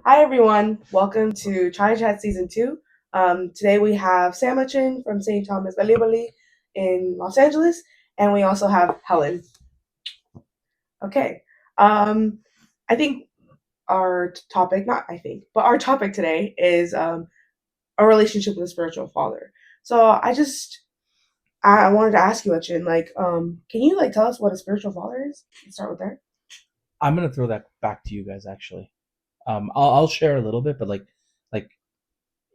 Hi everyone, welcome to Chaiyya Chat Season 2. Today we have Sam Chin from St. Thomas Bali in Los Angeles, and we also have Helen. Okay, I think our topic, not I think, but our topic today is a relationship with a spiritual father. So I wanted to ask you, Chin, can you tell us what a spiritual father is? Let's start with there. I'm gonna throw that back to you guys actually. I'll share a little bit, but like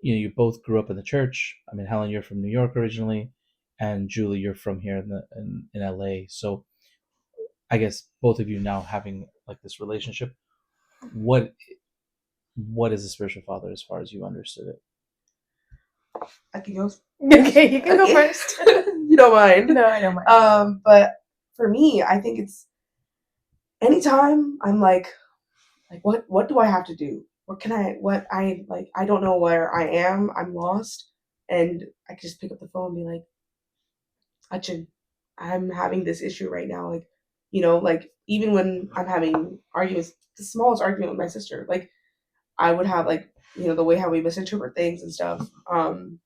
you both grew up in the church. I mean, Helen, you're from New York originally, and Julie, you're from here in LA. So I guess both of you now having like this relationship. What what is a spiritual father as far as you understood it? I can go. Okay, you can go first. You don't mind? No, I don't mind. But for me, I think it's anytime I'm like what do I have to do? I don't know where I am. I'm lost, and I can just pick up the phone and be like, Achin, I'm having this issue right now. Even when I'm having arguments, the smallest argument with my sister, I would have the way how we misinterpret things and stuff. I'm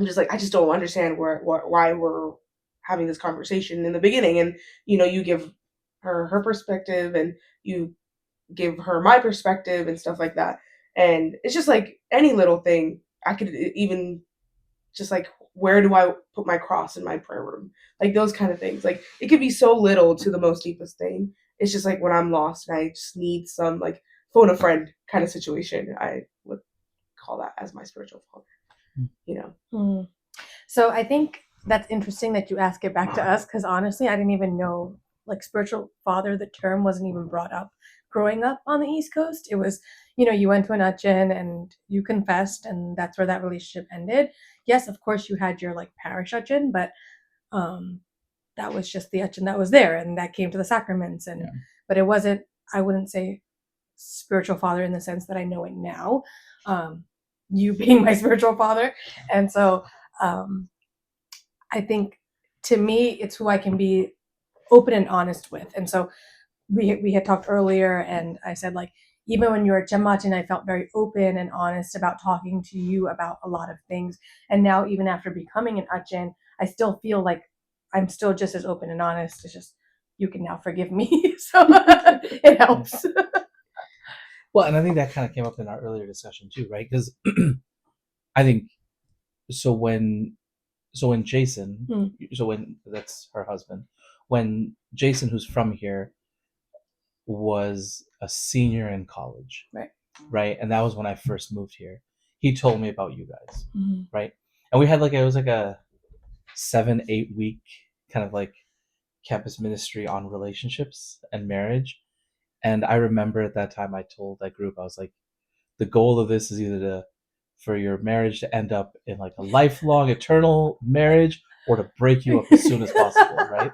just like I just don't understand why we're having this conversation in the beginning, and you give her perspective, and you give her my perspective and stuff like that. And it's just like any little thing. I could even just like where do I put my cross in my prayer room? Like those kind of things. Like it could be so little to the most deepest thing. It's just like when I'm lost and I just need some like phone a friend kind of situation. I would call that as my spiritual father. You know. So I think that's interesting that you ask it back to us because honestly, I didn't even know like spiritual father. The term wasn't even brought up growing up on the East Coast. It was, you went to an Achin and you confessed, and that's where that relationship ended. Yes, of course, you had your like parish Achin, but that was just the Achin that was there, and that came to the sacraments, and but it wasn't. I wouldn't say spiritual father in the sense that I know it now. You being my spiritual father, and so I think to me, it's who I can be open and honest with. And so we had talked earlier, and I said like even when you were at Jamatin, I felt very open and honest about talking to you about a lot of things. And now even after becoming an Achin, I still feel like I'm still just as open and honest. It's just you can now forgive me, so it helps. Well, and I think that kind of came up in our earlier discussion too, right? Because I think so when Jason, so when that's her husband, when Jason, who's from here, was a senior in college, right, and that was when I first moved here. He told me about you guys, right, and we had it was like a 7-8 week kind of like campus ministry on relationships and marriage. And I remember at that time I told that group, I was like, the goal of this is either for your marriage to end up in like a lifelong eternal marriage or to break you up as soon as possible, right?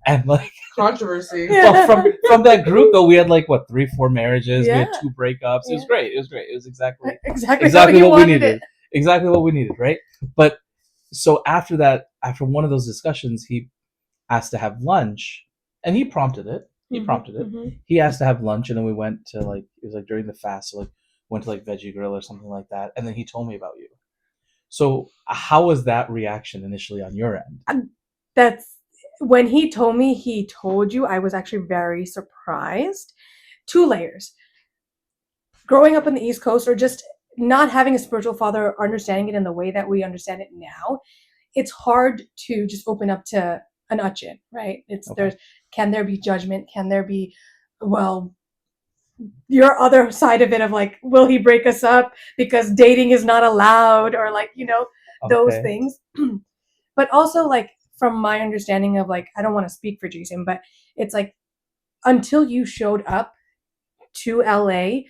And like Controversy. well, from that group though, we had like what 3-4 marriages, we had 2 breakups. It was great. It was exactly what we needed. Exactly what we needed, right? But so after that, after one of those discussions, he asked to have lunch, and he prompted it. He asked to have lunch, and then we went to like it was like during the fast, so like went to like Veggie Grill or something like that, and then he told me about you. So how was that reaction initially on your end? That's when he told me he told you, I was actually very surprised. 2 layers. Growing up in the East Coast, or just not having a spiritual father, understanding it in the way that we understand it now, it's hard to just open up to an Achin, right? Can there be judgment? Can there be, well, your other side of it of like, will he break us up because dating is not allowed, or like, those things. But also like from my understanding of like, I don't want to speak for Jason, but it's like until you showed up to LA,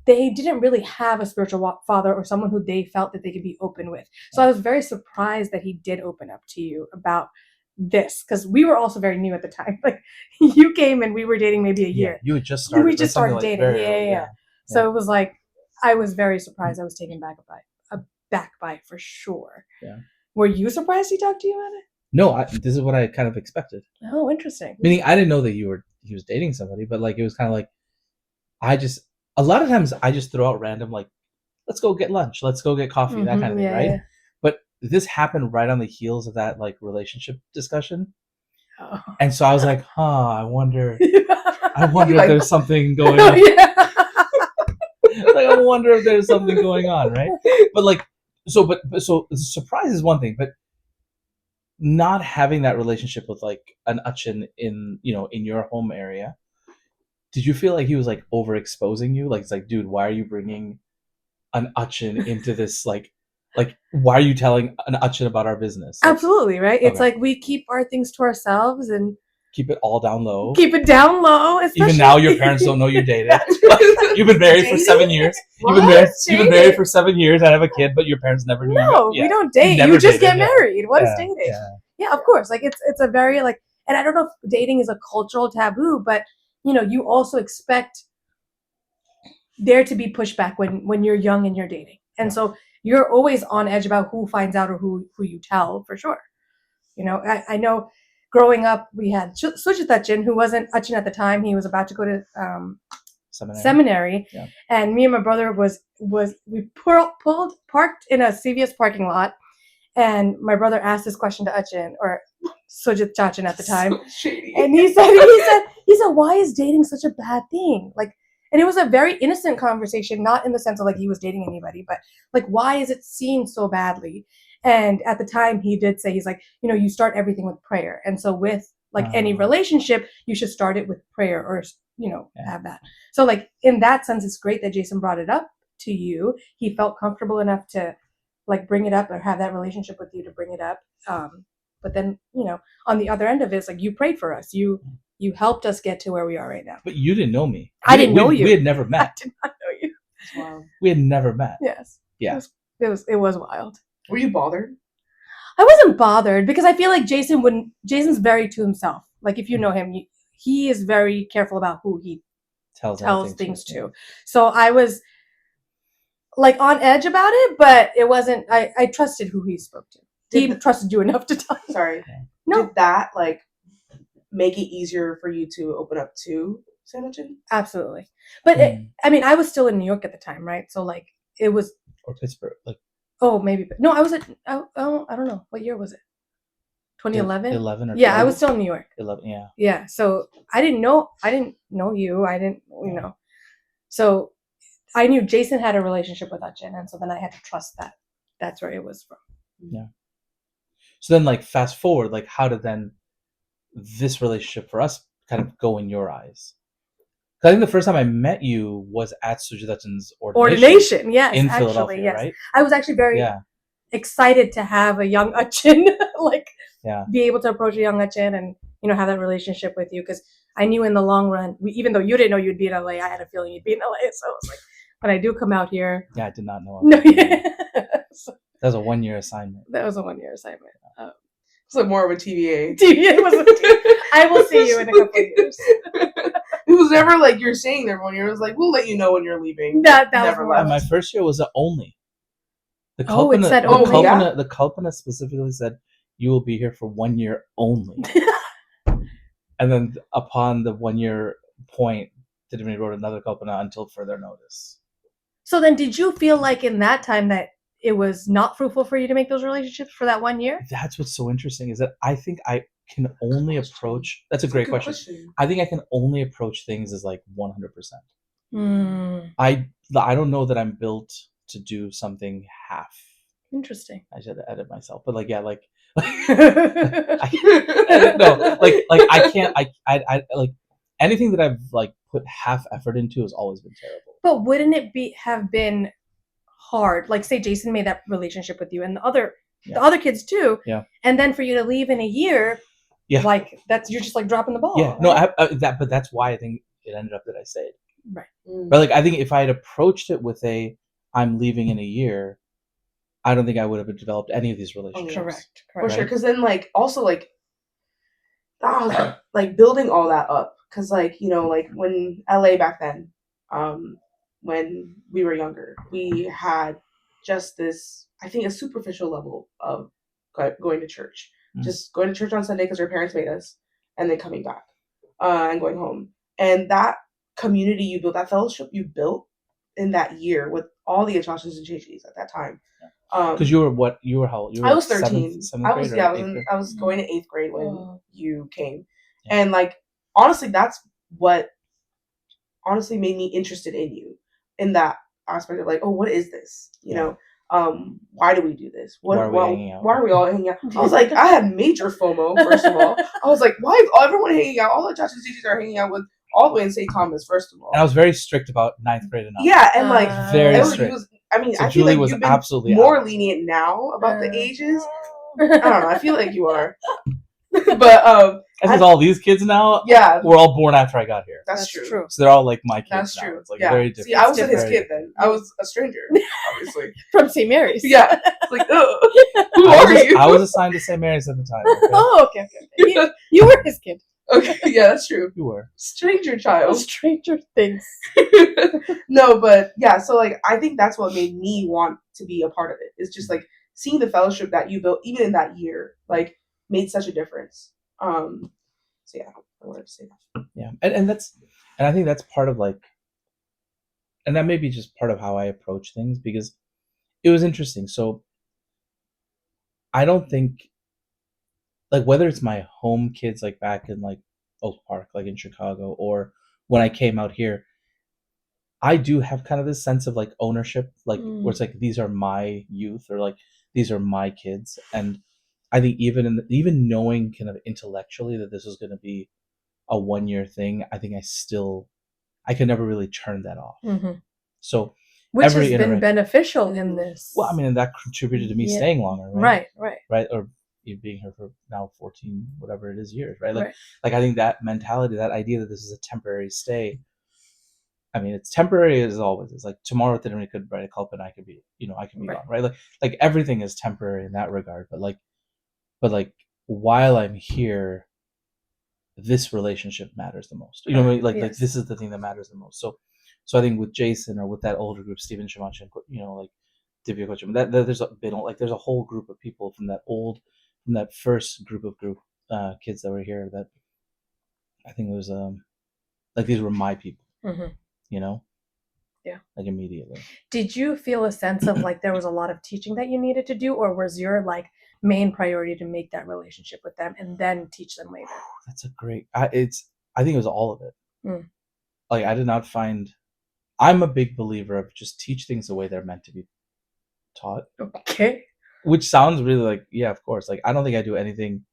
they didn't really have a spiritual father or someone who they felt that they could be open with. So I was very surprised that he did open up to you about this, because we were also very new at the time. Like you came and we were dating maybe a year. You had just started. We just started dating. Yeah. So it was like I was very surprised. I was taken back by it for sure. Yeah. Were you surprised he talked to you about it? No, this is what I kind of expected. Oh, interesting. Meaning I didn't know that he was dating somebody, but like it was kind of like a lot of times I just throw out random like, let's go get lunch, let's go get coffee, that kind of thing, Yeah, right? yeah. But this happened right on the heels of that like relationship discussion, Oh. and so I was like, I wonder Like- if there's something going on. Yeah. Like, I wonder if there's something going on, right? But like, so the surprise is one thing, but not having that relationship with like an Achin in in your home area, did you feel like he was like overexposing you? Like, it's like, dude, why are you bringing an Achin into this? Like why are you telling an Achin about our business? Like, Absolutely, right? It's Okay. like we keep our things to ourselves and keep it all down low. keep it down low. Even now, your parents don't know you're dated. You've been married for Dating? 7 years. You've been married for 7 years and have a kid, but your parents never knew. No, you. we don't date. never You just dated, get married. What is Yeah, dating? yeah. Yeah, of course. Like it's a very like, and I don't know if dating is a cultural taboo, but you also expect there to be pushback when you're young and you're dating, and Yeah. so you're always on edge about who finds out or who you tell for sure. I know growing up we had Sujit Achin, who wasn't Achin at the time. He was about to go to seminary. Yeah. And me and my brother we parked in a CVS parking lot, and my brother asked this question to Achin, or Sujit Chachin at the time. So shady. And he said, why is dating such a bad thing? Like, and it was a very innocent conversation, not in the sense of like he was dating anybody, but like, why is it seen so badly? And at the time he did say, he's like, you start everything with prayer. And so with like any relationship, you should start it with prayer, or, have that. So like in that sense, it's great that Jason brought it up to you. He felt comfortable enough to like bring it up or have that relationship with you to bring it up. But then, on the other end of it, it's like you prayed for us. You helped us get to where we are right now. But you didn't know me. I didn't know you. We had never met. I did not know you. Wow. We had never met. Yes. Yeah. It was wild. Were you bothered? I wasn't bothered because I feel like Jason's very to himself. Like if you know him, he is very careful about who he tells things to. So I was like on edge about it, but it wasn't, I trusted who he spoke to. He trusted you enough to tell you. Sorry. No. Did that like make it easier for you to open up to Samuelton? Absolutely. But I was still in New York at the time, right? So like it was, or Pittsburgh, like. Oh, maybe. No, I was at, I don't know. What year was it? 2011? 11 or 12? Yeah, I was still in New York. 11, yeah. Yeah, so I didn't know you. I didn't, So I knew Jason had a relationship with Achin, and so then I had to trust that. That's where it was from. Yeah. So then, like, fast forward, like, how did then this relationship for us kind of go in your eyes? I think the first time I met you was at Sujit Achin's ordination. Yes, in actually, Philadelphia, yes. right? I was actually very excited to have a young Achin, be able to approach a young Achin and have that relationship with you, because I knew in the long run, even though you didn't know you'd be in LA, I had a feeling you'd be in LA. So I was like, when I do come out here, I did not know. No, that was a 1-year assignment. That was a 1-year assignment. It's like more of a TVA. TVA was I will see you in a couple of years. It was never like you're staying there 1 year. It was like, we'll let you know when you're leaving. That never was left. And my first year was only. The it said only. The Kalpana specifically said, you will be here for 1 year only. And then upon the 1 year point, Tidimini wrote another Kalpana until further notice. So then did you feel like in that time that it was not fruitful for you to make those relationships for that 1 year? That's what's so interesting, is that I think I can only approach, that's a great question. I think I can only approach things as like 100%. I don't know that I'm built to do something half. Interesting. I should edit myself, but like, yeah, like, I can't, I like anything that I've like put half effort into has always been terrible. But wouldn't it have been hard? Like, say Jason made that relationship with you and the other kids too. Yeah. And then for you to leave in a year, like you're just like dropping the ball. Yeah. Right? No, but that's why I think it ended up that I stayed. Right. But like, I think if I had approached it with I'm leaving in a year, I don't think I would have developed any of these relationships. Correct. For sure. Because then, like, also, like, like building all that up. Because, like, like when LA back then, when we were younger, we had just this, I think, a superficial level of going to church. Just going to church on Sunday because our parents made us, and then coming back and going home. And that community you built, that fellowship you built in that year with all the Achachas and Chichis at that time. Because you were how old? You were I was like 13. seventh grade or eighth grade? I was going to 8th grade when you came. Yeah. And like, honestly, that's what honestly made me interested in you, in that aspect of like, oh, what is this? You know, why do we do this? Why are we hanging out? Why are we all hanging out? I was like, I had major FOMO, first of all. I was like, why is everyone hanging out? All the Achachas and Chichis are hanging out with all the way in St. Thomas, first of all. And I was very strict about 9th grade and up. Yeah, and like, very strict. I mean, So I feel Julie like was you've been absolutely more out. lenient now about the ages. I don't know. I feel like you are. But as all these kids now, were all born after I got here. That's true. So they're all like my kids. That's now. true. It's like very different. See, I wasn't his kid then. I was a stranger, obviously. From St. Mary's. Yeah. It's like, who are you? I was assigned to St. Mary's at the time. Okay? Oh, okay. You were his kid. Okay, yeah, that's true. You were. Stranger child. Stranger things. No, but yeah, so like I think that's what made me want to be a part of it. It's just like seeing the fellowship that you built even in that year, like made such a difference. So yeah, I wanted to say that. Yeah. And I think that's part of like, and that may be just part of how I approach things, because it was interesting. So I don't think, like, whether it's my home kids, like back in like Oak Park, like in Chicago, or when I came out here, I do have kind of this sense of like ownership, like where it's like, these are my youth, or like these are my kids. And I think even knowing kind of intellectually that this was going to be a 1-year thing, I think I could never really turn that off. Mm-hmm. So which has been beneficial in this. Well, I mean, and that contributed to me staying longer, right? Right. Or you being here for now 14, whatever it is, years, right? Like I think that mentality, that idea that this is a temporary stay. I mean, it's temporary as always. It's like tomorrow at dinner we could write a culp and I could be gone, right? Like everything is temporary in that regard. But like while I'm here, this relationship matters the most. You know what I mean? Like this is the thing that matters the most. So I think with Jason, or with that older group, Stephen Shamash, and like Divya Kochum, that there's a whole group of people from that first group of kids that were here, that I think was like these were my people. Mm-hmm. You know? Yeah. Like immediately. Did you feel a sense of like there was a lot of teaching that you needed to do, or was your like main priority to make that relationship with them and then teach them later? That's a great. I think it was all of it. Like I did not find. I'm a big believer of just teach things the way they're meant to be taught. Okay. Which sounds really like, yeah, of course. Like I don't think I do anything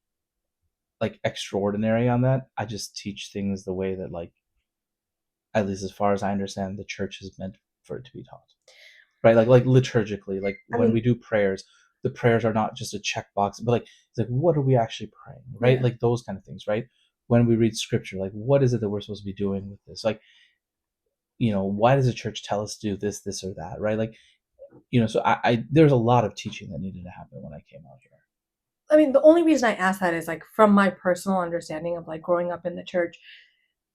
like extraordinary on that. I just teach things the way that, like, at least as far as I understand, the church is meant for it to be taught. Right? Like liturgically, like when we do prayers, the prayers are not just a checkbox, but like it's like, what are we actually praying? Right? Yeah. Like those kind of things, right? When we read scripture, like what is it that we're supposed to be doing with this? Like, why does the church tell us to do this or that? Right? Like, so I there's a lot of teaching that needed to happen when I came out here. I mean, the only reason I ask that is like from my personal understanding of like growing up in the church,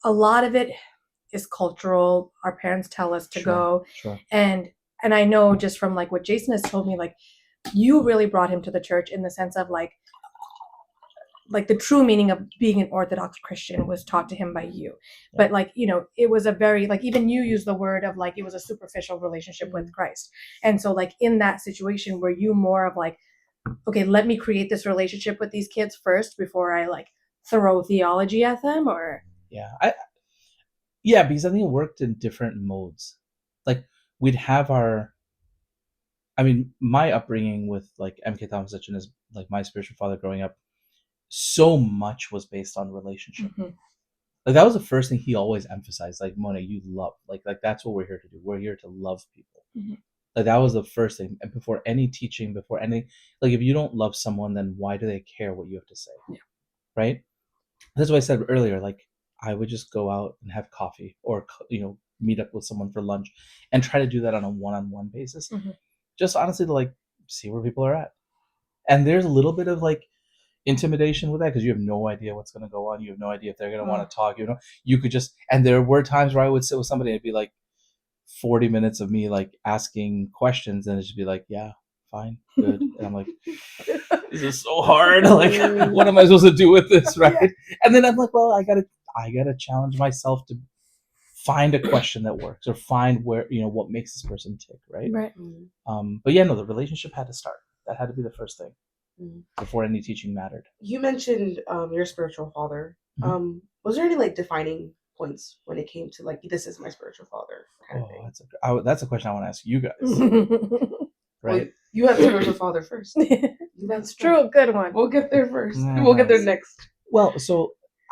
a lot of it is cultural. Our parents tell us to go. Sure. And I know just from like what Jason has told me, like you really brought him to the church in the sense of like the true meaning of being an Orthodox Christian was taught to him by you. Yeah. But like, it was a very, like, even you use the word of like, it was a superficial relationship with Christ. And so like in that situation, were you more of like, okay, let me create this relationship with these kids first before I like throw theology at them? Or yeah, because I think it worked in different modes. Like we'd have my upbringing with like M.K. Thomas Sitchin as like my spiritual father growing up, so much was based on relationship. Mm-hmm. Like that was the first thing he always emphasized. Like, Mona, you love, like that's what we're here to do. We're here to love people. Mm-hmm. Like that was the first thing. And before any teaching, before any, like if you don't love someone, then why do they care what you have to say? Yeah. Right? That's what I said earlier. Like I would just go out and have coffee or, meet up with someone for lunch and try to do that on a one-on-one basis. Mm-hmm. Just honestly to like see where people are at. And there's a little bit of like intimidation with that because you have no idea what's going to go on. You have no idea if they're going to want to talk. You could just, and there were times where I would sit with somebody and it'd be like 40 minutes of me like asking questions and it'd just be like, yeah, fine, good. And I'm like, this is so hard. Like, what am I supposed to do with this, right? And then I'm like, well, I gotta challenge myself to find a question that works or find where, what makes this person tick, right? Right. But yeah, no, the relationship had to start. That had to be the first thing Mhm. before any teaching mattered. You mentioned your spiritual father. Was there any like defining points when it came to like this is my spiritual father kind of thing? That's a question I want to ask you guys, Well, right? you have a spiritual father first. That's true. Good one. We'll get there first. We'll get there next. Well, so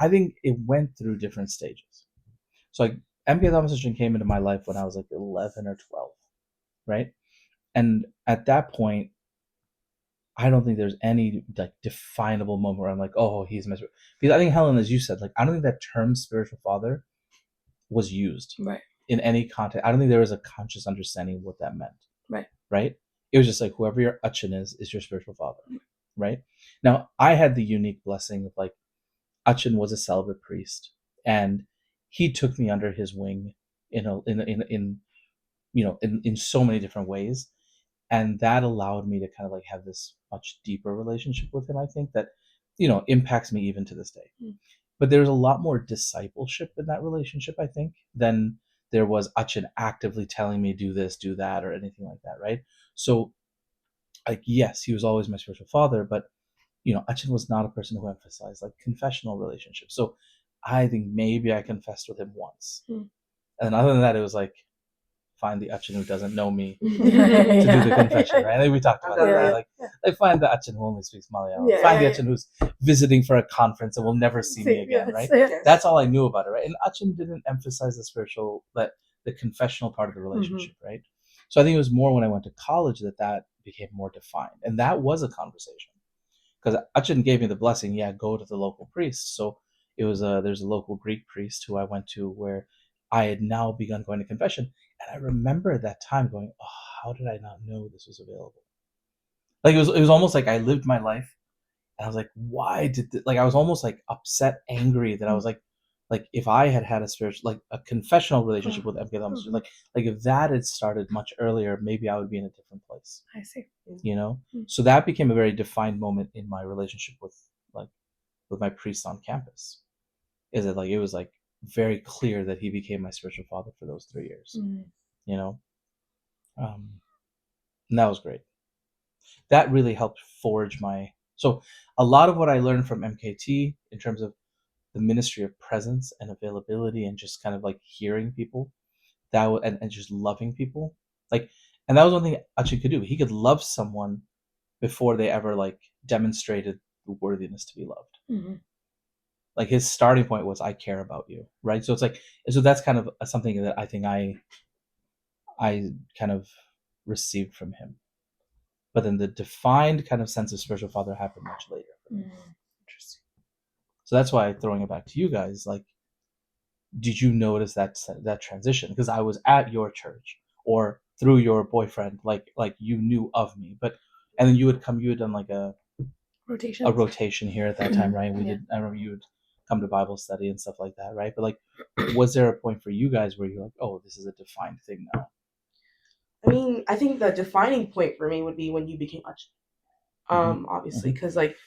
I think it went through different stages. So like MK Thomas came into my life when I was like 11 or 12, right? And at that point, I don't think there's any like definable moment where I'm like, oh, he's my spiritual. Because I think, Helen, as you said, like I don't think that term spiritual father was used Right. in any context. I don't think there was a conscious understanding of what that meant. Right. Right? It was just like whoever your Achin is your spiritual father. Right? Now, I had the unique blessing of like Achin was a celibate priest, and he took me under his wing in so many different ways, and that allowed me to kind of like have this much deeper relationship with him. I think that impacts me even to this day. But there's a lot more discipleship in that relationship, I think, than there was Achin actively telling me do this, do that, or anything like that, right? So, like, yes, he was always my spiritual father, but Achin was not a person who emphasized like confessional relationships. So I think maybe I confessed with him once. And other than that, it was like, find the Achin who doesn't know me to do the confession, right? I think we talked about that, right? Like find the Achin who only speaks Malayalam. Find the Achin who's visiting for a conference and will never see me again, right? That's all I knew about it, right? And Achin didn't emphasize the confessional part of the relationship, right? So I think it was more when I went to college that became more defined. And that was a conversation. Because Achin gave me the blessing, go to the local priest. So it was there's a local Greek priest who I went to where I had now begun going to confession. And I remember at that time going, oh, how did I not know this was available? Like it was almost like I lived my life and I was like, why did I was almost like upset, angry that I was like if I had a spiritual, like a confessional relationship with MK Thomas, like if that had started much earlier, maybe I would be in a different place. I see. So that became a very defined moment in my relationship with my priest on campus. Is that like it was like very clear that he became my spiritual father for those 3 years. And that was great. That really helped forge so a lot of what I learned from MKT in terms of the ministry of presence and availability and just kind of like hearing people and just loving people, and that was one thing Achin could do. He could love someone before they ever like demonstrated the worthiness to be loved. Like his starting point was, I care about you, right? So it's like, so that's kind of something that I think I kind of received from him. But then the defined kind of sense of spiritual father happened much later. Interesting. So that's why, throwing it back to you guys, like, did you notice that transition? Because I was at your church or through your boyfriend, like you knew of me, and then you had done like a rotation here at that time, right? I remember you would come to Bible study and stuff like that, right? But like, was there a point for you guys where you're like, oh, this is a defined thing now? I mean, I think the defining point for me would be when you became Achin. Obviously, because like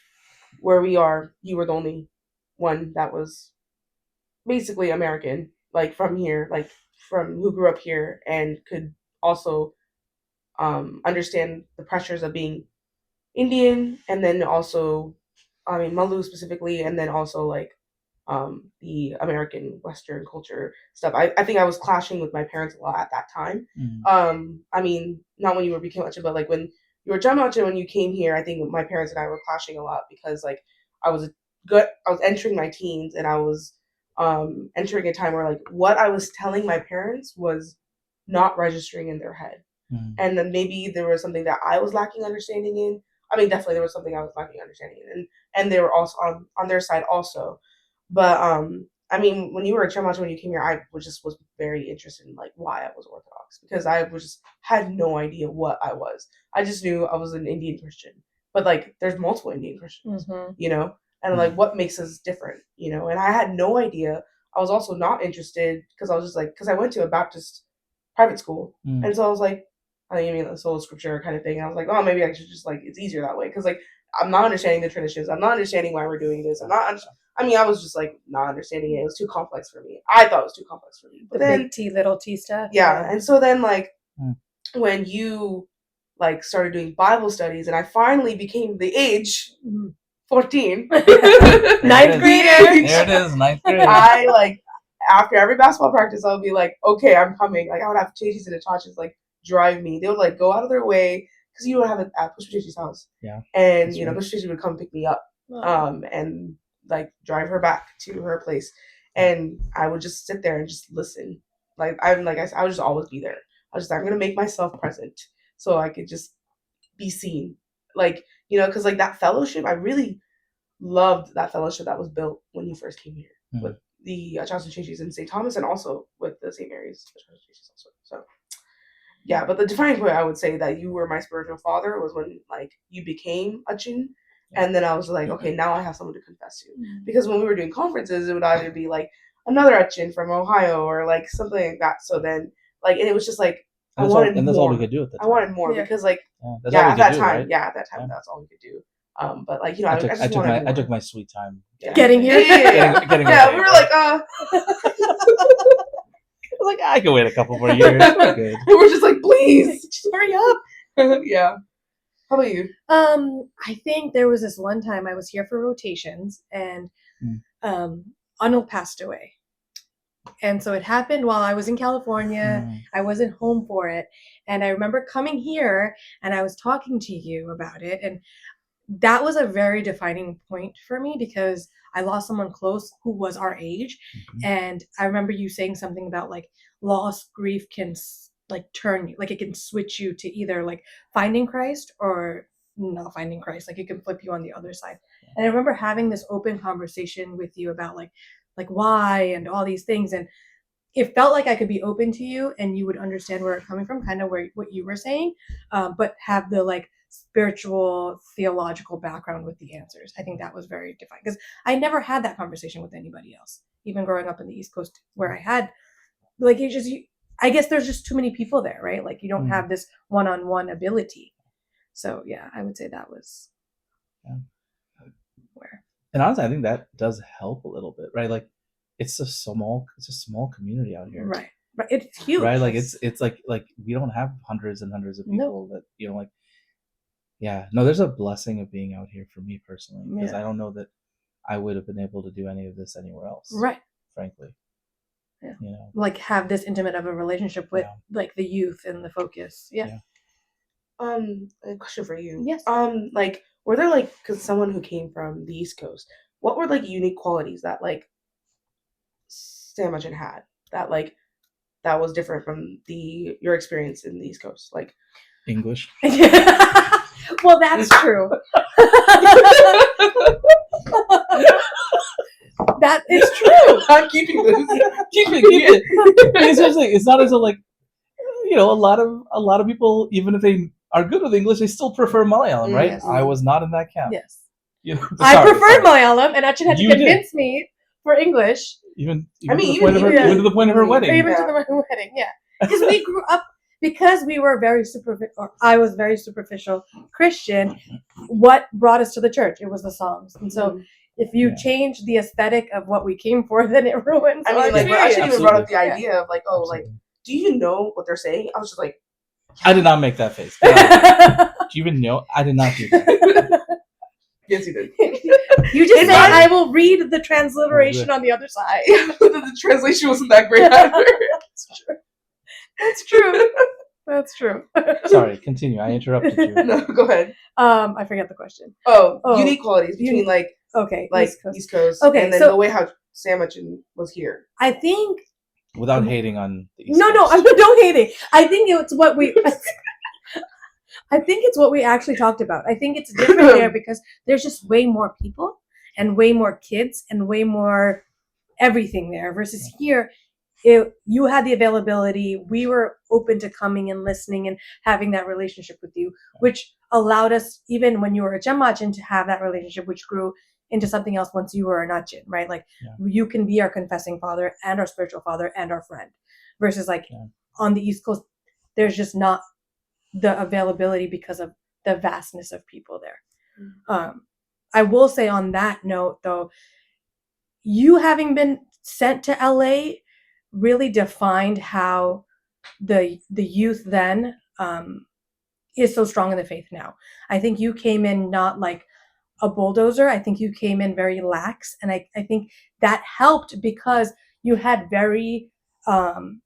where we are, you were the only one that was basically American, like from here, like from who grew up here and could also understand the pressures of being Indian, and then also, I mean, Malu specifically, and then also like the American Western culture stuff. I think I was clashing with my parents a lot at that time. I mean, not when you were becoming Achin, but like when you were Jamacha, when you came here, I think my parents and I were clashing a lot because like I was entering my teens and I was entering a time where like what I was telling my parents was not registering in their head. And then maybe there was something that I was lacking understanding in. I mean, definitely there was something I was lacking understanding in, and they were also on their side also. But I mean, when you were a Chamacha, when you came here, I was very interested in like why I was Orthodox, because I had no idea what I was. I just knew I was an Indian Christian, but like there's multiple Indian Christians, and like what makes us different, and I had no idea. I was also not interested because I was just like, because I went to a Baptist private school, and so I was like, I mean, the sola scriptura kind of thing. And I was like, oh, maybe I should just like, it's easier that way. Cause like, I'm not understanding the traditions. I'm not understanding why we're doing this. I mean, I was just like not understanding it. It was too complex for me. I thought it was too complex for me. But The then, big T, little T stuff. yeah. And so then, like, Mm. when you like started doing Bible studies, and I finally became the age Mhm. 14, Ninth There grader. it is, ninth grade. I like after every basketball practice, I would be like, okay, I'm coming. Like I would have Chaiyya's and Natasha's like drive me. They would like go out of their way because you don't have it at Push Chaiyya's house. Yeah, and that's you know right. Push Chaiyya would come pick me up, Oh. and like drive her back to her place, and I would just sit there and just listen. Like I would just always be there. I was just I'm gonna make myself present so I could just be seen. Like because like that fellowship, I really loved that fellowship that was built when you first came here Mhm. with the Charleston Churches in St. Thomas, and also with the St. Mary's Charleston Churches also. So yeah, but the defining point I would say that you were my spiritual father was when like you became a chin, and then I was like, okay, now I have someone to confess to. Because when we were doing conferences, it would either be like another Achin from Ohio or like something like that. So then like, and it was just like I wanted and that's more. all we could do at the I time. wanted more Yeah. because like That's all we at could that do, time, right? yeah, at that time Yeah. that's all we could do. But like I just took wanted more. I took my sweet time. Yeah. Getting here. Yeah. Getting Yeah, away, we were right? like, I was like, I can wait a couple more years. We're good. we were just like, please, Just hurry up. yeah. How about you? I think there was this one time I was here for rotations, and Arnold passed away. And so it happened while I was in California. I wasn't home for it. And I remember coming here and I was talking to you about it. And that was a very defining point for me because I lost someone close who was our age. Mhm. And I remember you saying something about like loss, grief can like turn you, like it can switch you to either like finding Christ or not finding Christ. Like it can flip you on the other side. And I remember having this open conversation with you about like why and all these things. And it felt like I could be open to you and you would understand where it's coming from, kind of where what you were saying, but have the like spiritual theological background with the answers. I think that was very defined because I never had that conversation with anybody else, even growing up in the East Coast where I had like I guess there's just too many people there, right? Like you don't have this one-on-one ability. So yeah, I would say that was where. And honestly, I think that does help a little bit, right? Like it's a small community out here, right? But it's huge, right? Like it's like we don't have hundreds and hundreds of people that like. Yeah, no, there's a blessing of being out here for me personally because I don't know that I would have been able to do any of this anywhere else, right? Frankly, like have this intimate of a relationship with like the youth and the focus. A question for you. Yes. Like, were there like, because someone who came from the East Coast, what were like unique qualities that like Sandwichin had that like that was different from your experience in the East Coast, like English? Well, that's true. That is true. I'm keeping this. Keep it. It's not as though like a lot of people, even if they are good with English, they still prefer Malayalam, right? Yes. I was not in that camp. Yes. I preferred Malayalam, and Achin had to convince me for English. Even to the point of her wedding. Even to the wedding, yeah. Because we grew up, because we were very superficial, or I was very superficial Christian. What brought us to the church? It was the songs, and so. If you change the aesthetic of what we came for, then it ruins. I mean, like, I shouldn't even brought up the idea of like, oh, Absolutely. like, do you even know what they're saying? I was just like, I did not make that face. Do you even know? I did not do that. Yes, you did. You just said, I will read the transliteration on the other side. The translation wasn't that great either. That's true. That's true. Sorry, continue. I interrupted you. No, go ahead. I forget the question. Oh, unique qualities between like East Coast. Okay, and then the way how Sandwichin was here. I think without hating on the East Coast. No, I'm don't hate it. I think it's what we. I think it's what we actually talked about. I think it's different there because there's just way more people and way more kids and way more everything there versus here. You had the availability. We were open to coming and listening and having that relationship with you, which allowed us, even when you were a Jemmachin, to have that relationship, which grew into something else once you were an Achin, right? Like you can be our confessing father and our spiritual father and our friend, versus like on the East Coast, there's just not the availability because of the vastness of people there. I will say on that note, though, you having been sent to LA really defined how the youth then is so strong in the faith now. I think you came in not like a bulldozer. I think you came in very lax, and I think that helped because you had very um,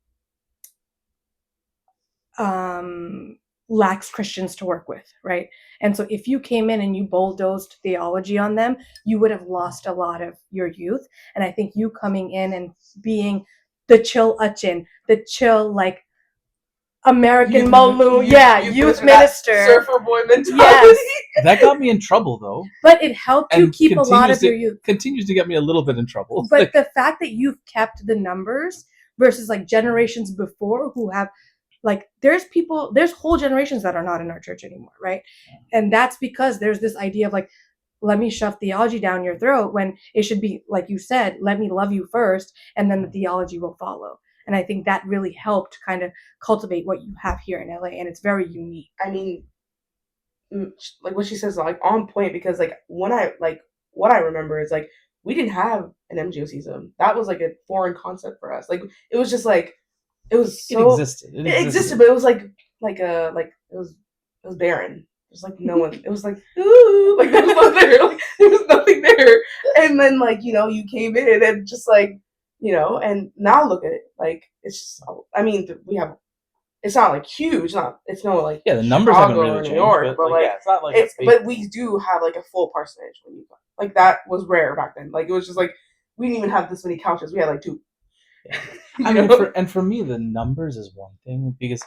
lax Christians to work with, right? And so if you came in and you bulldozed theology on them, you would have lost a lot of your youth. And I think you coming in and being the chill Uchin, the chill like American Malu, youth minister, surfer boy mentality. yes, That got me in trouble though, but it helped you and keep a lot of your youth. continues to get me a little bit in trouble. But the fact that you've kept the numbers versus like generations before who have like there's whole generations that are not in our church anymore, right? And that's because there's this idea of like, let me shove theology down your throat when it should be like you said, let me love you first and then the theology will follow. And I think that really helped kind of cultivate what you have here in LA, and it's very unique. I mean, like what she says, like on point, because like when I like what I remember is like we didn't have an MGOCSM. That was like a foreign concept for us. Like it was just like it was so It existed, but it was like it was barren. There's like no one. It was like ooh, like there was nothing there. Like there was nothing there. And then like you came in and just like and now look at it. Like it's just. I mean, we have. It's not like huge. It's no like the numbers Chicago haven't really or New changed, York, but like it's not like it's. But we do have like a full parsonage when you come. Like that was rare back then. Like it was just like we didn't even have this many couches. We had like 2. Yeah. I mean, for me, the numbers is one thing because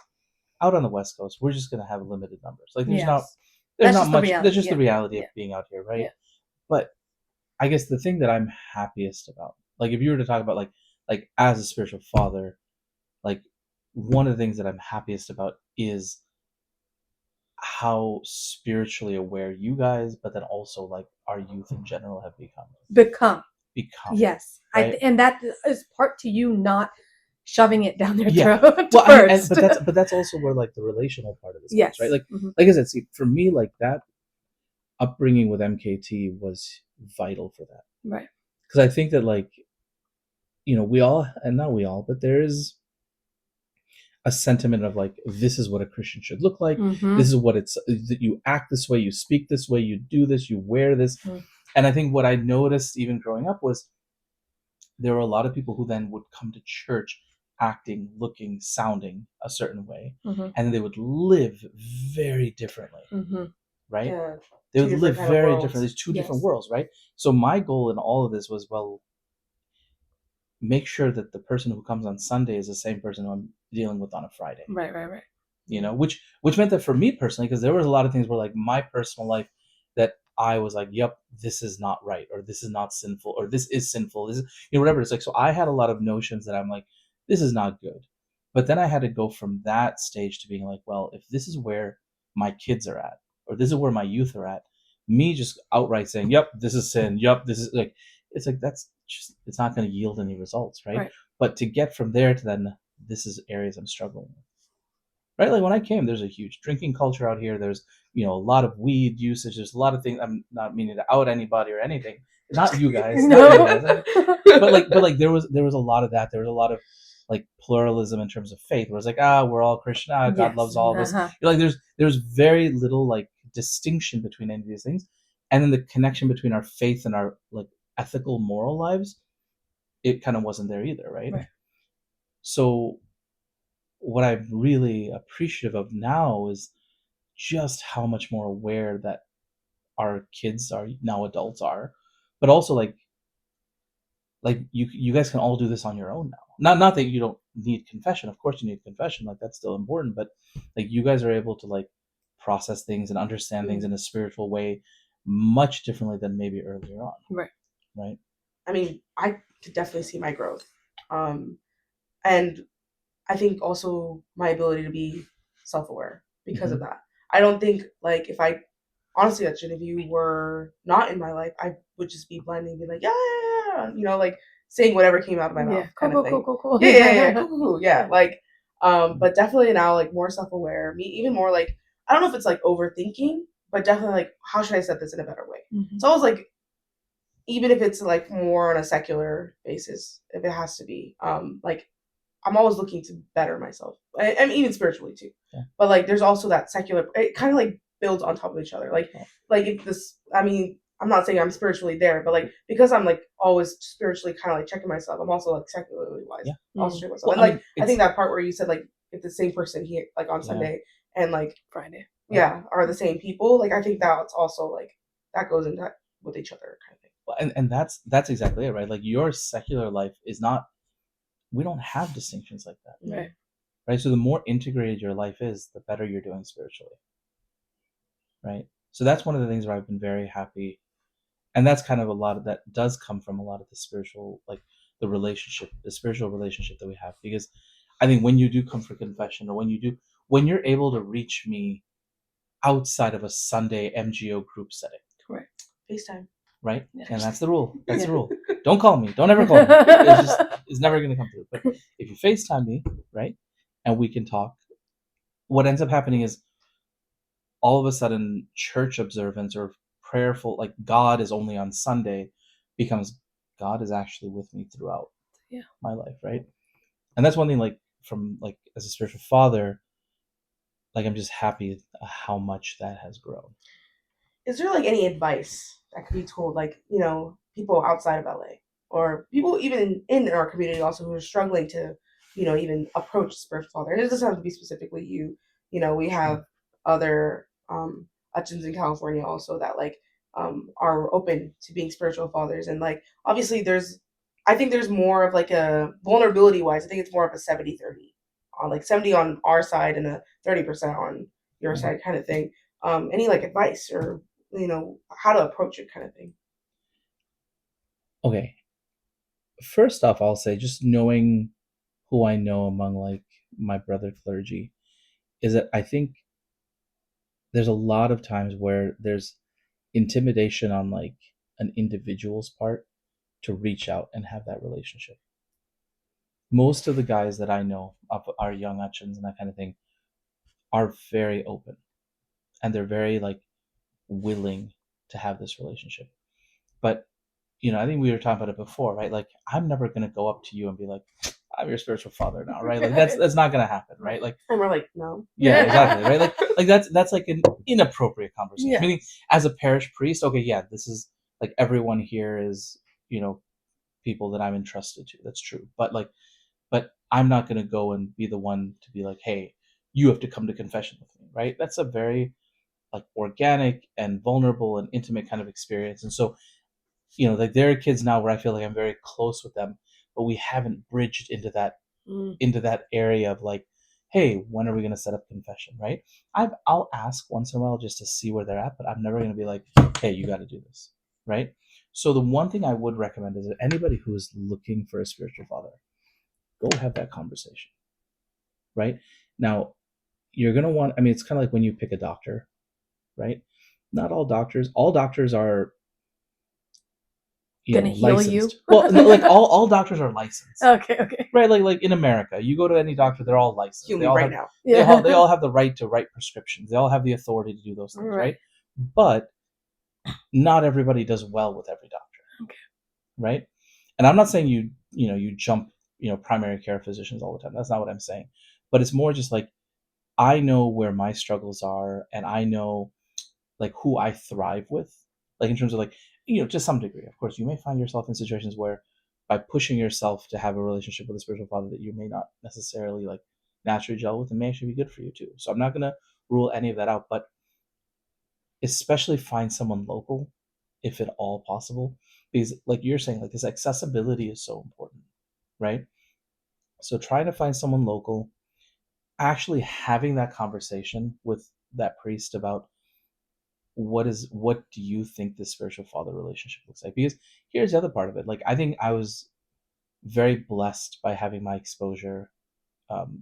out on the West Coast, we're just gonna have limited numbers. Like there's not much. There's just the reality of being out here, right? Yeah. But I guess the thing that I'm happiest about, like if you were to talk about like as a spiritual father, like one of the things that I'm happiest about is how spiritually aware you guys, but then also like our youth in general have become. Yes, right? And that is part to you not shoving it down their throat first. But that's also where like the relational part of this yes. comes, right? Like I said, see, for me, like that upbringing with MKT was vital for that, right? Because I think that like we all, and not we all, but there is a sentiment of like this is what a Christian should look like. This is what it's that you act this way, you speak this way, you do this, you wear this. And I think what I noticed even growing up was there were a lot of people who then would come to church acting, looking, sounding a certain way, and they would live very differently, right? Yeah. They would live very differently. There's two different worlds, right? So my goal in all of this was, well, make sure that the person who comes on Sunday is the same person who I'm dealing with on a Friday. Right. Which meant that for me personally, because there was a lot of things where like my personal life that I was like, yep, this is not right, or this is not sinful, or this is sinful, this is whatever. It's like, so I had a lot of notions that I'm like, this is not good. But then I had to go from that stage to being like, well, if this is where my kids are at, or this is where my youth are at, me just outright saying, yep, this is sin, yep, this is like, it's like, that's just, it's not going to yield any results, right? But to get from there to then, this is areas I'm struggling with. Right, like when I came, there's a huge drinking culture out here. There's a lot of weed usage. There's a lot of things. I'm not meaning to out anybody or anything. Not you guys. No. Not you guys. But there was a lot of that. There was a lot of like pluralism in terms of faith. Where it's like we're all Christian. God loves all of us. Like there's very little like distinction between any of these things, and then the connection between our faith and our like ethical moral lives, it kind of wasn't there either, right? So what I'm really appreciative of now is just how much more aware that our kids are now, adults are, but also like you guys can all do this on your own now. Not that you don't need confession. Of course you need confession. Like that's still important, but like you guys are able to like process things and understand things in a spiritual way much differently than maybe earlier on. Right. I mean, I could definitely see my growth. And I think also my ability to be self-aware because of that. I don't think like if I honestly, if you were not in my life, I would just be blindly and be like, yeah, like saying whatever came out of my mouth, kind of thing. Cool. Cool. Yeah, like, but definitely now like more self-aware. Me even more like I don't know if it's like overthinking, but definitely like how should I set this in a better way? So I was like even if it's like more on a secular basis, if it has to be, like I'm always looking to better myself. I mean, even spiritually too. Yeah. But like, there's also that secular. It kind of like builds on top of each other. Like if this, I mean, I'm not saying I'm spiritually there, but like because I'm like always spiritually kind of like checking myself, I'm also like secularly wise, Yeah. also checking myself. Well, And I like mean, I think that part where you said like if the same person here like on Yeah. Sunday and like Friday. yeah are the same people, like I think that's also like that goes into with each other kind of thing. Well, and that's exactly it, right? Like your secular life is not. We don't have distinctions like that, Right. right? So the more integrated your life is, the better you're doing spiritually, right? So that's one of the things where I've been very happy, and that's kind of a lot of that does come from a lot of the spiritual, like the spiritual relationship that we have. Because I think when you do come for confession, or when you're able to reach me outside of a Sunday MGO group setting, Correct. FaceTime. right? Yeah. And that's the rule. That's the Yeah. rule. Don't call me. Don't ever call me. It's never going to come through. But if you FaceTime me, right, and we can talk, what ends up happening is all of a sudden church observance or prayerful, like God is only on Sunday, becomes God is actually with me throughout my life, right? And that's one thing, like from like as a spiritual father, like I'm just happy how much that has grown. Is there like any advice that could be told, like people outside of LA or people even in our community also who are struggling to even approach spiritual father? And it doesn't have to be specifically you. We have other Hutchins in California also that like are open to being spiritual fathers, and like obviously I think there's more of like a vulnerability wise. I think it's more of a 70-30 on like 70 on our side and a 30% on your side kind of thing. Any like advice or how to approach it kind of thing? Okay. First off, I'll say just knowing who I know among like my brother clergy is that I think there's a lot of times where there's intimidation on like an individual's part to reach out and have that relationship. Most of the guys that I know of our young Hutchins and that kind of thing are very open, and they're very like willing to have this relationship. But I think we were talking about it before, right? Like I'm never gonna go up to you and be like, I'm your spiritual father now, right? Like that's not gonna happen, right? Like, and we're like, no. yeah, exactly, right? Like that's like an inappropriate conversation. Yeah. Meaning, as a parish priest, okay, yeah, this is like everyone here is people that I'm entrusted to. That's true, but I'm not gonna go and be the one to be like, hey, you have to come to confession with me, right? That's a very like organic and vulnerable and intimate kind of experience, and so like there are kids now where I feel like I'm very close with them, but we haven't bridged into that area of like, hey, when are we going to set up confession, right? I'll ask once in a while just to see where they're at, but I'm never going to be like, hey, you got to do this, right? So the one thing I would recommend is that anybody who is looking for a spiritual father, go have that conversation, right? Now, you're going to want, I mean, it's kind of like when you pick a doctor, right? Not all doctors are Gonna heal you? licensed. Well, no, like all doctors are licensed. Okay. Right, like in America, you go to any doctor, they're all licensed. Heal They me all right have now. Yeah. they all have the right to write prescriptions. They all have the authority to do those things, right? But not everybody does well with every doctor. Okay. Right? And I'm not saying you jump, primary care physicians all the time. That's not what I'm saying. But it's more just like I know where my struggles are, and I know like who I thrive with, like in terms of like, to some degree. Of course, you may find yourself in situations where by pushing yourself to have a relationship with a spiritual father that you may not necessarily like naturally gel with, and may actually be good for you too. So I'm not gonna rule any of that out, but especially find someone local if at all possible, because like you're saying, like this accessibility is so important, right? So trying to find someone local, actually having that conversation with that priest about what do you think this spiritual father relationship looks like? Because here's the other part of it. Like I think I was very blessed by having my exposure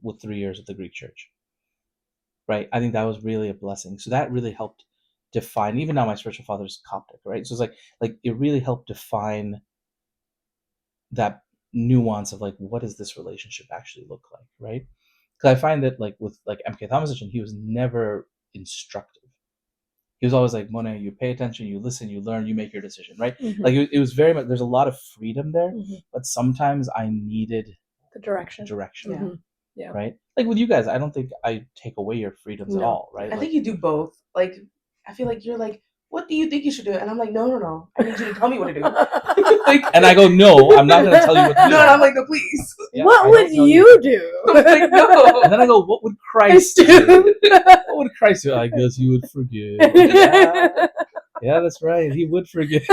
with 3 years of the Greek church, right? I think that was really a blessing. So that really helped define. Even now, my spiritual father is Coptic, right? So it's like it really helped define that nuance of like what does this relationship actually look like, right? Because I find that like with like MK Thomasich, he was never instructive, he was always like, Monet, you pay attention, you listen, you learn, you make your decision, right? Mhm. Like it was very much. There's a lot of freedom there, Mhm. but sometimes I needed The direction. direction, Yeah. Mhm. Yeah. right? Like with you guys, I don't think I take away your freedoms at No. all, right? I Like, think you do both. Like, I feel like you're like, what do you think you should do? And I'm like, no. I need you to tell me what to do. Like, and I go, no, I'm not going to tell you what to do. no, and I'm like, no, please. Yeah, I what don't would tell you do? I'm like, no. And then I go, what would Christ do? What would Christ do? I guess he would forgive. Yeah, that's right. He would forgive.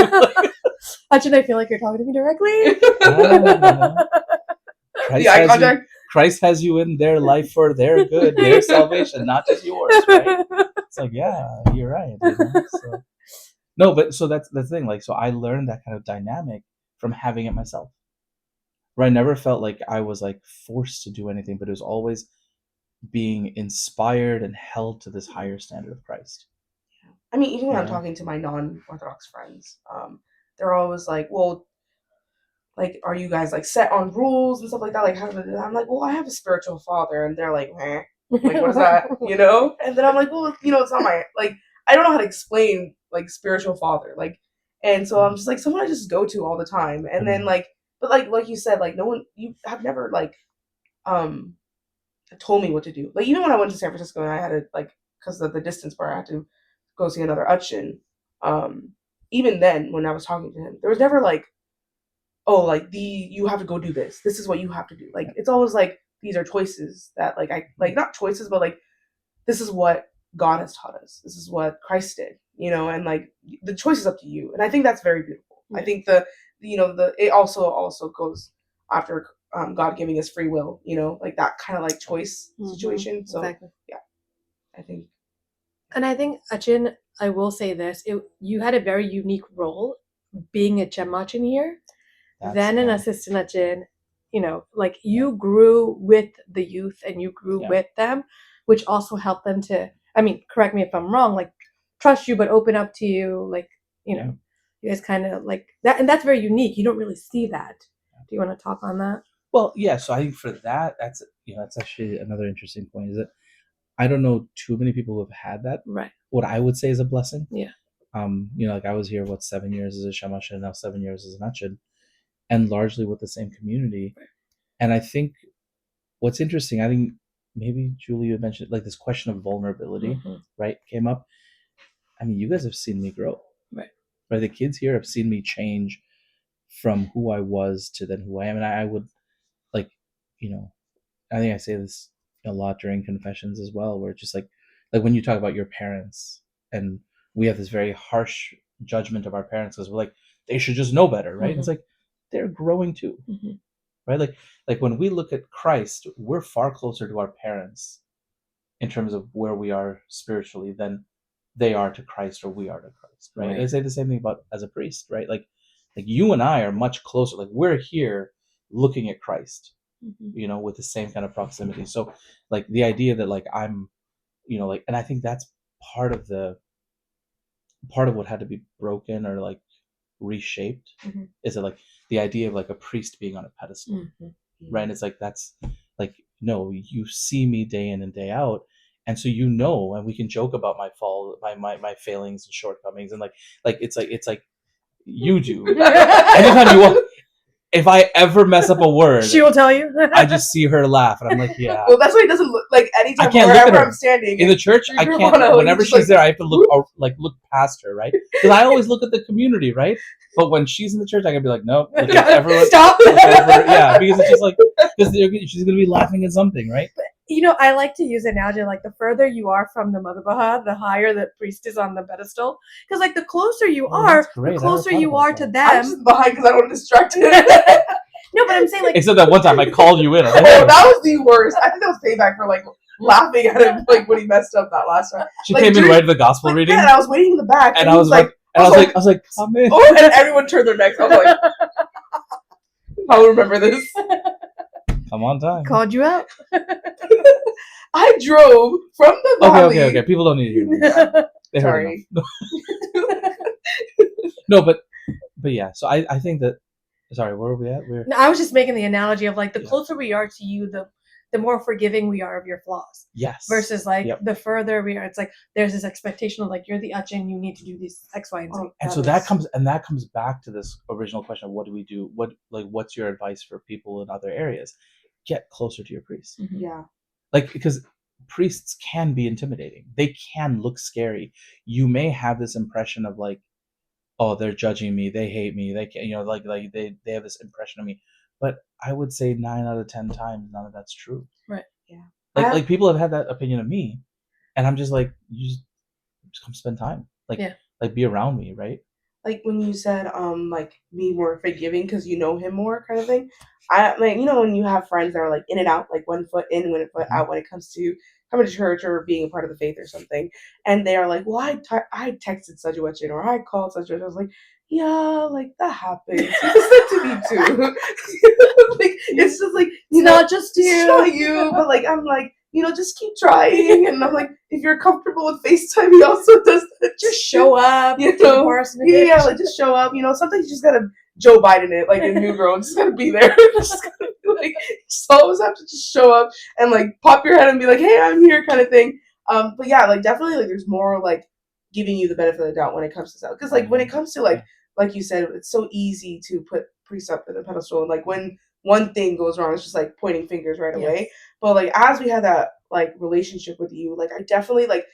Actually, I feel like you're talking to me directly. The eye contact. Christ has you in their life for their good, their salvation, not just yours, right? It's like, yeah, you're right. You know? So, no, but so that's the thing. Like, so I learned that kind of dynamic from having it myself. Where I never felt like I was like forced to do anything, but it was always being inspired and held to this higher standard of Christ. I mean, even when I'm Yeah. talking to my non-Orthodox friends, they're always like, well, like, are you guys like set on rules and stuff like that? Like, how do I do that? I'm like, well, I have a spiritual father, and they're like, eh. Like, what is that? You know? And then I'm like, well, you know, it's not my like. I don't know how to explain like spiritual father, like, and so I'm just like someone I just go to all the time, and then like, but like you said, like no one you have never like, um, told me what to do. Like even when I went to San Francisco and I had to like because of the distance part, I had to go see another Utshin. Even then when I was talking to him, there was never like, oh, like you have to go do this. This is what you have to do. Like it's always like these are choices that like I like not choices, but like this is what God has taught us. This is what Christ did, you know, and like the choice is up to you. And I think that's very beautiful. I think the it also goes after God giving us free will, you know, like that kind of like choice situation. So Exactly. yeah, I think. And I think Achin, I will say this: you had a very unique role being a Chemmachin here, then an assistant Achin. You know, like you grew with the youth and you grew with them, which also helped them to. I mean, correct me if I'm wrong. Like trust you, but open up to you. Like you know, you guys kind of like that, and that's very unique. You don't really see that. Do you want to talk on that? Well, yeah. So I think for that, that's that's actually another interesting point. Is that I don't know too many people who have had that. Right. What I would say is a blessing. Yeah. Like I was here 7 years as a shamasha, now 7 years as an achin, and largely with the same community. Right. And I think what's interesting, I think maybe Julie had mentioned like this question of vulnerability, right, came up. I mean, you guys have seen me grow, right? The kids here have seen me change from who I was to then who I am, and I would like, I think I say this a lot during confessions as well, where it's just like when you talk about your parents, and we have this very harsh judgment of our parents because we're like they should just know better, right? It's like they're growing too, right? Like when we look at Christ, we're far closer to our parents in terms of where we are spiritually than they are to Christ or we are to Christ, right? I say the same thing about as a priest, right? Like you and I are much closer. Like we're here looking at Christ, with the same kind of proximity. So like the idea that like I'm, and I think that's part of what had to be broken or like reshaped is that like the idea of like a priest being on a pedestal, right? And it's like that's like no, you see me day in and day out, and so and we can joke about my fall, my failings and shortcomings, and like it's like you do anytime you walk. If I ever mess up a word, she will tell you. I just see her laugh, and I'm like, yeah. Well, that's why it doesn't look like anytime I can't wherever look at her. I'm standing In the church. I can't. Whenever she's there, I have to look past her, right? Because I always look at the community, right? But when she's in the church, I can be like, nope, look at everyone. Stop. Look over. Yeah, because it's just like she's gonna be laughing at something, right? I like to use the analogy like the further you are from the Mother Baha, the higher the priest is on the pedestal. Because like the closer you are, the closer you are to them. I'm just behind because I don't want to distract him. No, but I'm saying like. Except that one time I called you in. Oh, that was the worst. I think that was payback for like laughing at him like when he messed up that last time. She came in right to the gospel reading. Yeah, and I was waiting in the back, and I was like, come in. Oh, and everyone turned their necks. I was like, I'll remember this. I'm on time. Called you out. I drove from the valley. Okay. People don't need to hear this. Sorry. No, but yeah. So I think that. Sorry, where are we at? No, I was just making the analogy of like the closer we are to you, the more forgiving we are of your flaws. Yes. Versus like the further we are, it's like there's this expectation of like you're the Uchin, you need to do these X, Y, and Z. And so that comes back to this original question of what do we do? What's your advice for people in other areas? Get closer to your priest. Mm-hmm. Yeah. Like, because priests can be intimidating. They can look scary. You may have this impression of like, oh, they're judging me, they hate me, they can, like they have this impression of me. But I would say 9 out of 10 times none of that's true. Right. Yeah. Like people have had that opinion of me, and I'm just like, you just come spend time. Like be around me, right? Like when you said like be more forgiving because you know him more kind of thing. I like when you have friends that are like in and out, like 1 foot in, 1 foot out when it comes to coming to church or being a part of the faith or something, and they are like, well, I texted such and such or I called such and such. I was like, yeah, like that happens. He does that to me too. Like it's just like it's not just you, it's not you, but like I'm like, just keep trying. And I'm like, if you're comfortable with FaceTime, he also does that. Just show up. Yeah, like just show up. Sometimes you just gotta Joe Biden it, like in New Girl. Just gotta be there. Just gotta be like, just always have to just show up and like pop your head and be like, hey, I'm here, kind of thing. But yeah, like definitely, like there's more like giving you the benefit of the doubt when it comes to that. Because like when it comes to like you said, it's so easy to put priests up in a pedestal. And like when one thing goes wrong, it's just like pointing fingers right away. But like as we had that like relationship with you, like I definitely like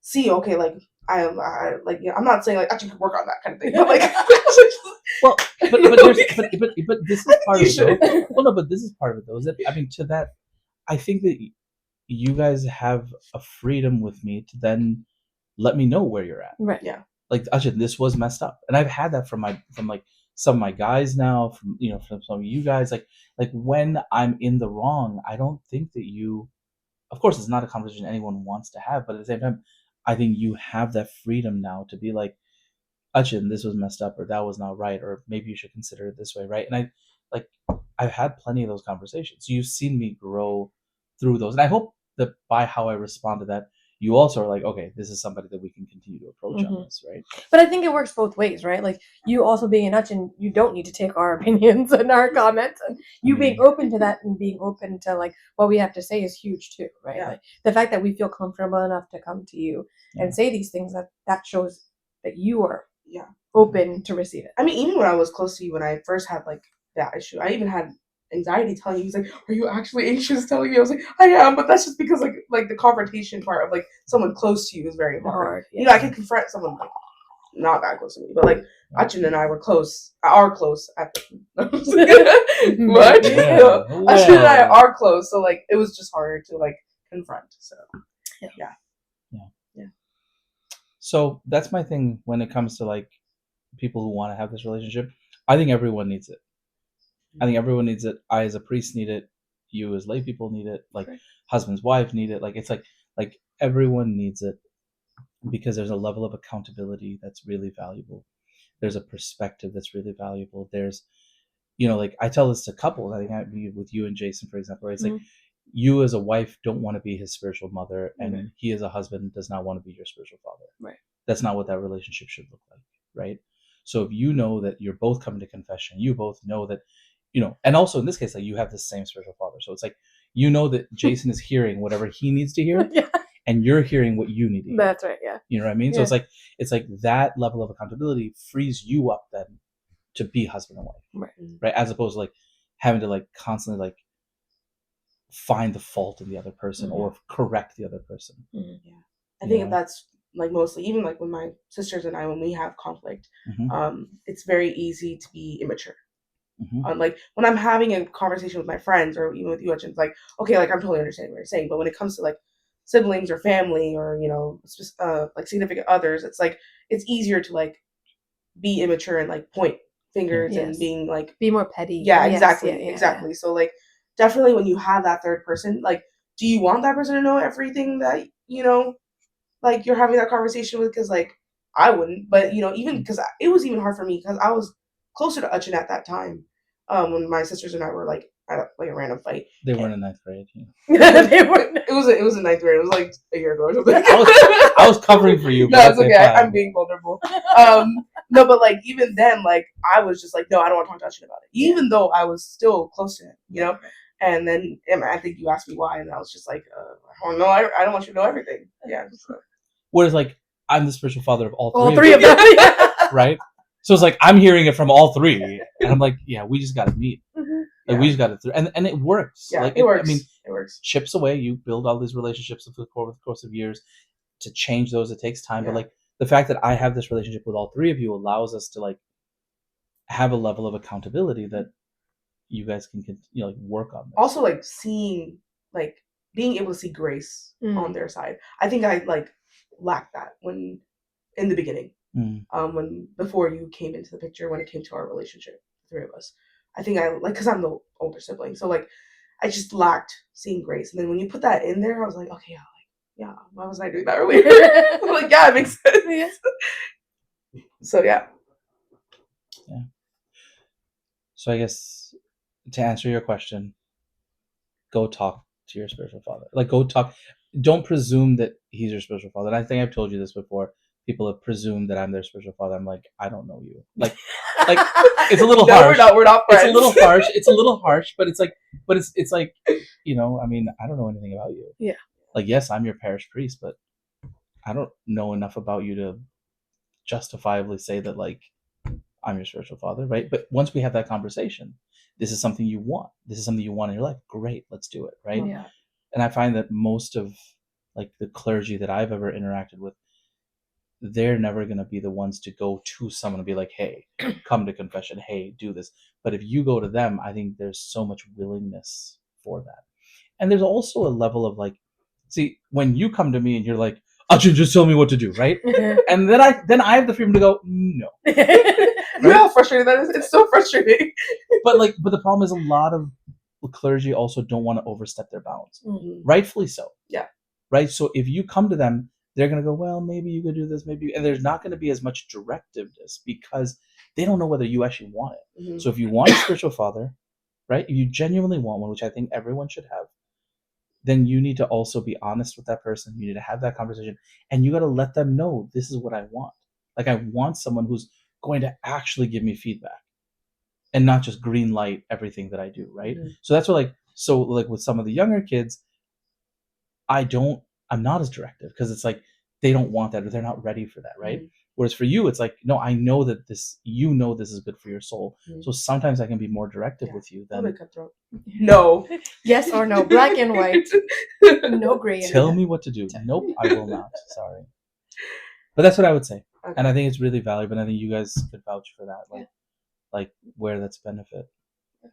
see, okay, like I'm not saying like I can work on that kind of thing, but like well, but this is part of it though. Well, no, but this is part of it though. Is that I mean, to that, I think that you guys have a freedom with me to then let me know where you're at. Right. Yeah. Like, Ajit, this was messed up, and I've had that from like some of my guys now, from from some of you guys. Like when I'm in the wrong, I don't think that you. Of course, it's not a conversation anyone wants to have, but at the same time, I think you have that freedom now to be like, Achin, this was messed up, or that was not right, or maybe you should consider it this way, right? And I've had plenty of those conversations. So you've seen me grow through those, and I hope that by how I respond to that, you also are like, okay, this is somebody that we can continue to approach on this, right? But I think it works both ways, right? Like you also being an Achin, you don't need to take our opinions and our comments, and you being open to that and being open to like what we have to say is huge too, right? Yeah. Like the fact that we feel comfortable enough to come to you and say these things, that shows that you are open to receive it. I mean, even when I was close to you, when I first had like that issue, I even had anxiety telling you. He's like, "Are you actually anxious?" Telling me, I was like, "I am," but that's just because like the confrontation part of like someone close to you is very hard. I can confront someone like not that close to me, but like Achin and I are close at the what? Achin and I are close, so like it was just harder to like confront. So yeah. So that's my thing when it comes to like people who want to have this relationship. I think everyone needs it. I think everyone needs it. I, as a priest, need it. You, as lay people, need it. Like husbands, wife, need it. Like it's like everyone needs it, because there's a level of accountability that's really valuable. There's a perspective that's really valuable. There's, like I tell this to couples. I think with you and Jason, for example, right? It's like you as a wife don't want to be his spiritual mother, and he as a husband does not want to be your spiritual father. Right. That's not what that relationship should look like, right? So if you know that you're both coming to confession, you both know that, and also in this case, like you have the same spiritual father. So it's like, that Jason is hearing whatever he needs to hear, and you're hearing what you need to hear. That's right, yeah. You know what I mean? So it's like that level of accountability frees you up then to be husband and wife, right? As opposed to like having to like constantly like find the fault in the other person or correct the other person. Yeah, I think that's like mostly, even like with my sisters and I, when we have conflict, it's very easy to be immature. Like when I'm having a conversation with my friends or even with you, it's like, okay, like I'm totally understanding what you're saying, but when it comes to like siblings or family or like significant others, it's like it's easier to like be immature and like point fingers and being like be more petty. Exactly. So like definitely when you have that third person, like do you want that person to know everything that like you're having that conversation with? Because like I wouldn't, but even because it was even hard for me because I was closer to Uchin at that time, when my sisters and I were like at a random fight. They weren't in 9th grade. They were. It was in 9th grade. It was like a year ago or something. I was covering for you. No, it's okay. I'm being vulnerable. No, but like even then, like I was just like, no, I don't want to talk to Uchin about it, even though I was still close to him, And then I think you asked me why, and I was just like, I don't know. I don't want you to know everything. Yeah. So. Whereas, like, I'm the spiritual father of all All three three of them. right? So it's like I'm hearing it from all three, and I'm like, yeah, we just got to meet. Like we just got to, and it works. Yeah, like it works. I mean, it works. Chips away. You build all these relationships over the course of years. To change those, it takes time. But like the fact that I have this relationship with all three of you allows us to like have a level of accountability that you guys can like work on this. Also, like seeing, like being able to see grace on their side. I think I like lacked that when in the beginning, when before you came into the picture, when it came to our relationship, the three of us. I think I like because I'm the older sibling, so like I just lacked seeing grace. And then when you put that in there, I was like, okay, yeah, why wasn't I doing that earlier? I'm like, yeah, it makes sense. Yeah. So yeah. So I guess to answer your question, go talk to your spiritual father. Like go talk. Don't presume that he's your spiritual father. And I think I've told you this before. People have presumed that I'm their spiritual father. I'm like, I don't know you. Like it's a little harsh. We're not friends. It's a little harsh. It's a little harsh, but it's like, I mean, I don't know anything about you. Yeah. Like, yes, I'm your parish priest, but I don't know enough about you to justifiably say that like I'm your spiritual father, right? But once we have that conversation, this is something you want. This is something you want in your life. Great, let's do it, right? Yeah. And I find that most of like the clergy that I've ever interacted with, they're never going to be the ones to go to someone and be like, hey, come to confession. Hey, do this. But if you go to them, I think there's so much willingness for that. And there's also a level of like, see, when you come to me and you're like, Achin, just tell me what to do, right? And then I have the freedom to go, no. Right? You know how frustrating that is? It's so frustrating. But the problem is a lot of clergy also don't want to overstep their bounds. Mm-hmm. Rightfully so. Yeah. Right? So if you come to them, they're going to go, well, maybe you could do this, maybe. And there's not going to be as much directiveness because they don't know whether you actually want it. Mm-hmm. So if you want a spiritual father, right? If you genuinely want one, which I think everyone should have, then you need to also be honest with that person. You need to have that conversation. And you got to let them know this is what I want. Like I want someone who's going to actually give me feedback and not just green light everything that I do, right? Mm-hmm. So that's what like with some of the younger kids, I'm not as directive because it's like they don't want that or they're not ready for that, right? Mm-hmm. Whereas for you, it's like, no, I know that this is good for your soul. Mm-hmm. So sometimes I can be more directive with you than no. Yes or no, black and white, no gray. Tell me what to do. Nope, I will not. Sorry. But that's what I would say. Okay. And I think it's really valuable. And I think you guys could vouch for that. Like where that's benefit.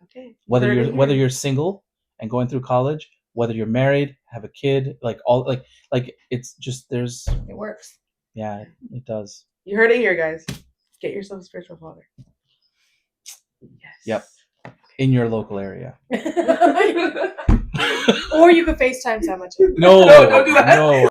Okay. Whether you're single and going through college, whether you're married, have a kid, like all like it's just it works. Yeah, it does. You heard it here, guys. Get yourself a spiritual father. Yes. Yep. In your local area. Or you could FaceTime someone too. No, don't do that. No.